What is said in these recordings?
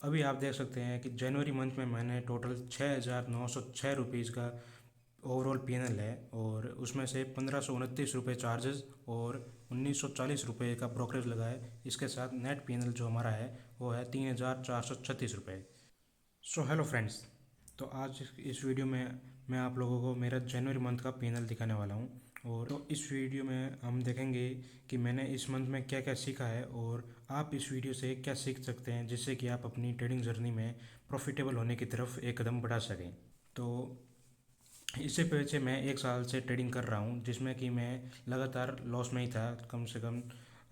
अभी आप देख सकते हैं कि जनवरी मंथ में मैंने टोटल 6,906 रुपीज़ का ओवरऑल पीएनएल है, और उसमें से 1,529 रुपये चार्जेस और 1,940 रुपये का ब्रोकरेज लगा है। इसके साथ नेट पीएनएल जो हमारा है वो है 3,436 रुपये। सो हेलो फ्रेंड्स, तो आज इस वीडियो में मैं आप लोगों को मेरा जनवरी मंथ का पीएनएल दिखाने वाला हूँ। और तो इस वीडियो में हम देखेंगे कि मैंने इस मंथ में क्या क्या सीखा है, और आप इस वीडियो से क्या सीख सकते हैं जिससे कि आप अपनी ट्रेडिंग जर्नी में प्रॉफिटेबल होने की तरफ एक कदम बढ़ा सकें। तो इससे पीछे मैं 1 साल से ट्रेडिंग कर रहा हूँ, जिसमें कि मैं लगातार लॉस में ही था। कम से कम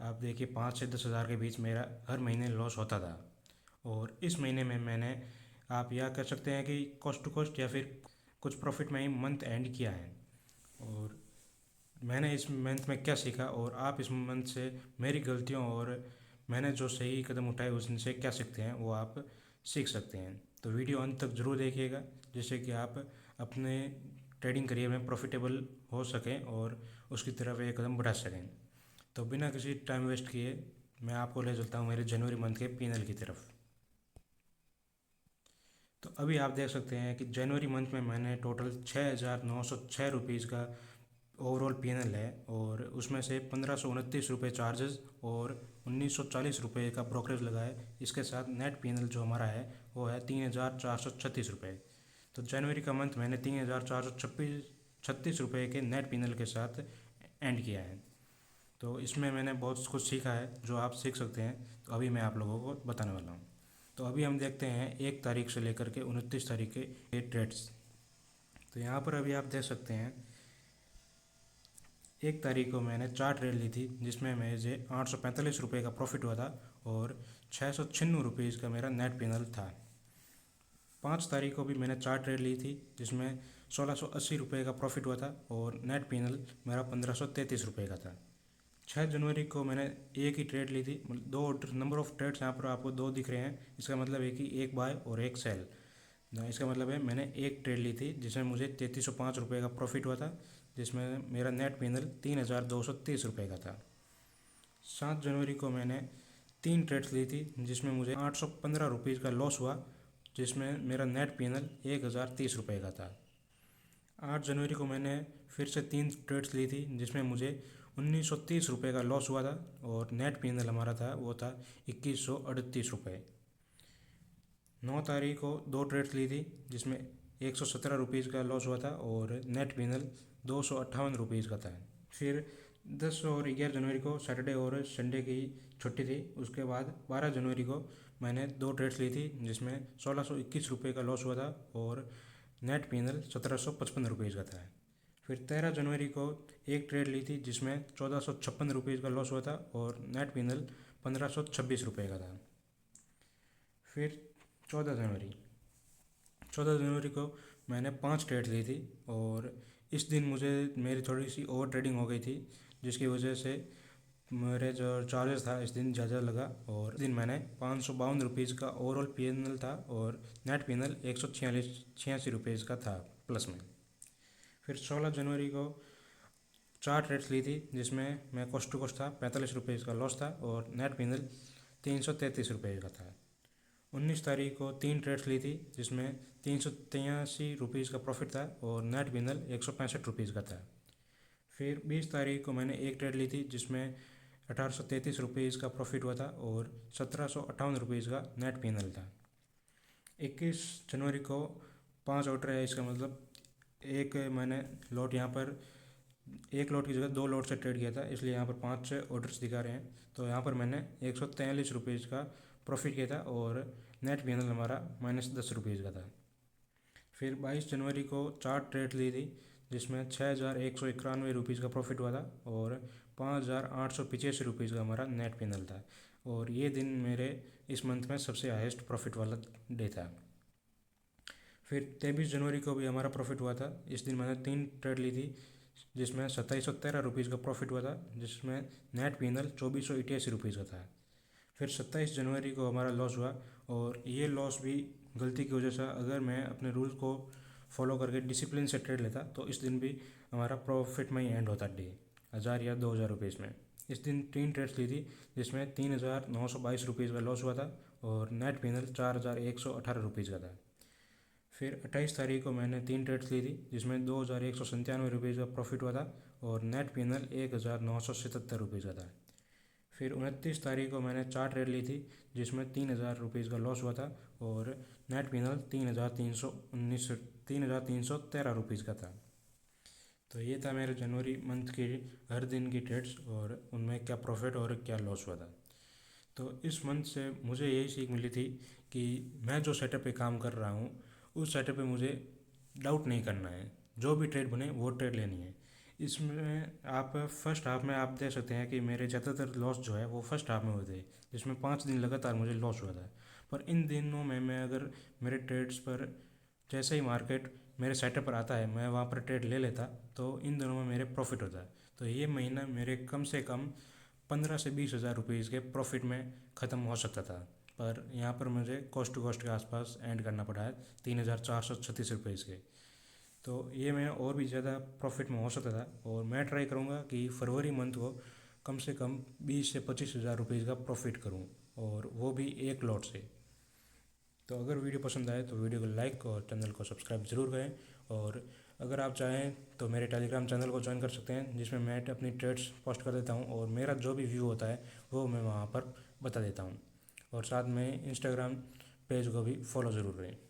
आप देखिए 5 से 10 हज़ार के बीच मेरा हर महीने लॉस होता था। और इस महीने में मैंने, आप यह कह सकते हैं कि कॉस्ट टू कॉस्ट या फिर कुछ प्रॉफिट में ही मंथ एंड किया है। और मैंने इस मंथ में क्या सीखा, और आप इस मंथ से मेरी गलतियों और मैंने जो सही कदम उठाए उनसे क्या सीखते हैं वो आप सीख सकते हैं। तो वीडियो अंत तक ज़रूर देखिएगा, जिससे कि आप अपने ट्रेडिंग करियर में प्रॉफिटेबल हो सकें और उसकी तरफ एक कदम बढ़ा सकें। तो बिना किसी टाइम वेस्ट किए मैं आपको ले चलता हूँ मेरे जनवरी मंथ के पीएनएल की तरफ। तो अभी आप देख सकते हैं कि जनवरी मंथ में मैंने टोटल 6,906 रुपीज़ का ओवरऑल पीएनएल है, और उसमें से 1,529 रुपये चार्जेस और 1,940 रुपये का ब्रोकरेज लगा है। इसके साथ नेट पीएनएल जो हमारा है वो है 3,436 रुपये। तो जनवरी का मंथ मैंने 3,436 रुपये के नेट पीएनएल के साथ एंड किया है। तो इसमें मैंने बहुत कुछ सीखा है जो आप सीख सकते हैं, तो अभी मैं आप लोगों को बताने वाला हूँ। तो अभी हम देखते हैं 1 तारीख से लेकर के 29 तारीख के ट्रेड्स। तो यहाँ पर अभी आप देख सकते हैं 1 तारीख को मैंने 4 ट्रेड ली थी, जिसमें मुझे 845 रुपये का प्रॉफिट हुआ था और 696 रुपीज़ का मेरा नेट पीनल था। 5 तारीख को भी मैंने 4 ट्रेड ली थी, जिसमें 1,680 रुपये का प्रॉफिट हुआ था और नेट पीनल मेरा 1,533 रुपये का था। 6 जनवरी को मैंने एक ही ट्रेड ली थी, मतलब दो नंबर ऑफ ट्रेड्स यहाँ पर आपको दो दिख रहे हैं। इसका मतलब है कि एक बाय और एक सेल। इसका मतलब है मैंने एक ट्रेड ली थी जिसमें मुझे 3,305 रुपये का प्रॉफिट हुआ था, जिसमें मेरा नेट पीनल 3,230 रुपये का था। 7 जनवरी को मैंने 3 ट्रेड्स ली थी जिसमें मुझे 815 रुपीज़ का लॉस हुआ, जिसमें मेरा नेट पीनल 1,030 रुपये का था। 8 जनवरी को मैंने फिर से 3 ट्रेड्स ली थी जिसमें मुझे 1,930 रुपये का लॉस हुआ था, और नेट पीनल हमारा था वो था 2,138 रुपये। 9 तारीख को 2 ट्रेड्स ली थी जिसमें 117 रुपीज़ का लॉस हुआ था और नेट पीनल 258 रुपीज़ का था। फिर 10 और 11 जनवरी को सैटरडे और संडे की छुट्टी थी। उसके बाद 12 जनवरी को मैंने 2 ट्रेड्स ली थी जिसमें 1,621 रुपये का लॉस हुआ था और नेट पीनल 1,755 रुपीज़ का था। फिर 13 जनवरी को एक ट्रेड ली थी जिसमें 1,456 रुपीज़ का लॉस हुआ था और नेट पीनल 1,526 रुपये का था। फिर 14 जनवरी 14 जनवरी को मैंने 5 ट्रेड ली थी, और इस दिन मुझे मेरी थोड़ी सी ओवर ट्रेडिंग हो गई थी, जिसकी वजह से मेरे जो चार्जेस था इस दिन ज़्यादा लगा, और इस दिन मैंने 552 रुपीज़ का ओवरऑल पीएनएल था और नेट पीएनएल 146 का था प्लस में। फिर 16 जनवरी को 4 ट्रेड्स ली थी जिसमें मैं कॉस्ट टू कॉस्ट था 45 रुपये का लॉस था और नेट पीनल 333 रुपये का था। 19 तारीख को 3 ट्रेड्स ली थी जिसमें 383 रुपीज़ का प्रॉफिट था और नेट पीनल 165 रुपीज़ का था। फिर 20 तारीख को मैंने एक ट्रेड ली थी जिसमें 1,833 रुपीज़ का प्रॉफिट हुआ था और 1,758 रुपीज़ का नेट पीनल था। 21 जनवरी को 5 ऑर्डर है, इसका मतलब एक मैंने लॉट यहाँ पर एक लॉट की जगह 2 लॉट से ट्रेड किया था, इसलिए यहाँ पर 5 ऑर्डर्स दिखा रहे हैं। तो यहाँ पर मैंने 143 रुपीज़ का प्रॉफिट किया था और नेट पीनल हमारा -10 रुपीज़ का था। फिर 22 जनवरी को 4 ट्रेड ली थी जिसमें 6,191 रुपीज़ का प्रॉफिट हुआ था और 5,885 रुपीज़ का हमारा नेट पीनल था, और ये दिन मेरे इस मंथ में सबसे हाईएस्ट प्रॉफिट वाला डे था। फिर 23 जनवरी को भी हमारा प्रॉफिट हुआ था। इस दिन मैंने 3 ट्रेड ली थी जिसमें 2,713 रुपीज़ का प्रॉफिट हुआ था, जिसमें नेट पीनल 2,488 रुपीज़ का था। फिर 27 जनवरी को हमारा लॉस हुआ, और ये लॉस भी गलती की वजह से, अगर मैं अपने रूल को फॉलो करके डिसिप्लिन से ट्रेड लेता तो इस दिन भी हमारा प्रॉफिट में ही एंड होता डे 1,000 या 2,000 रुपीज़ में। इस दिन 3 ट्रेड्स ली थी जिसमें 3,922 रुपीज़ का लॉस हुआ था और नेट P&L 4,118 रुपीज़ का था। फिर 28 तारीख को मैंने 3 ट्रेड्स ली थी जिसमें 2,197 रुपीज़ का प्रॉफिट हुआ था और नेट P&L 1,977 का था। फिर 29 तारीख को मैंने 4 ट्रेड ली थी जिसमें 3,000 रुपीज़ का लॉस हुआ था और नेट P&L 3,313 रुपीज़ का था। तो ये था मेरे जनवरी मंथ की हर दिन की ट्रेड्स और उनमें क्या प्रॉफिट और क्या लॉस हुआ था। तो इस मंथ से मुझे यही सीख मिली थी कि मैं जो सेटअप पे काम कर रहा हूँ उस सेटअप पे मुझे डाउट नहीं करना है, जो भी ट्रेड बने वो ट्रेड लेनी है। इसमें आप फर्स्ट हाफ में आप देख सकते हैं कि मेरे ज़्यादातर लॉस जो है वो फर्स्ट हाफ में हुए थे, जिसमें 5 दिन लगातार मुझे लॉस हुआ था। पर इन दिनों में मैं अगर मेरे ट्रेड्स पर जैसे ही मार्केट मेरे सेटअप पर आता है मैं वहाँ पर ट्रेड ले लेता तो इन दिनों में मेरे प्रॉफिट होता है। तो ये महीना मेरे कम से कम 15 से 20 हज़ार रुपीज़ के प्रॉफिट में ख़त्म हो सकता था, पर यहाँ पर मुझे कॉस्ट टू कॉस्ट के आसपास एंड करना पड़ा है 3,436 रुपीज़ के। तो ये मैं और भी ज़्यादा प्रॉफिट में हो सकता था और मैं ट्राई करूँगा कि फरवरी मंथ को कम से कम 20 से 25 हज़ार रुपीज़ का प्रॉफिट करूँ और वो भी एक लॉट से। तो अगर वीडियो पसंद आए तो वीडियो को लाइक और चैनल को सब्सक्राइब ज़रूर करें। और अगर आप चाहें तो मेरे टेलीग्राम चैनल को ज्वाइन कर सकते हैं जिसमें मैं अपनी ट्रेड्स पोस्ट कर देता हूँ और मेरा जो भी व्यू होता है वो मैं वहाँ पर बता देता हूँ। और साथ में इंस्टाग्राम पेज को भी फॉलो ज़रूर करें।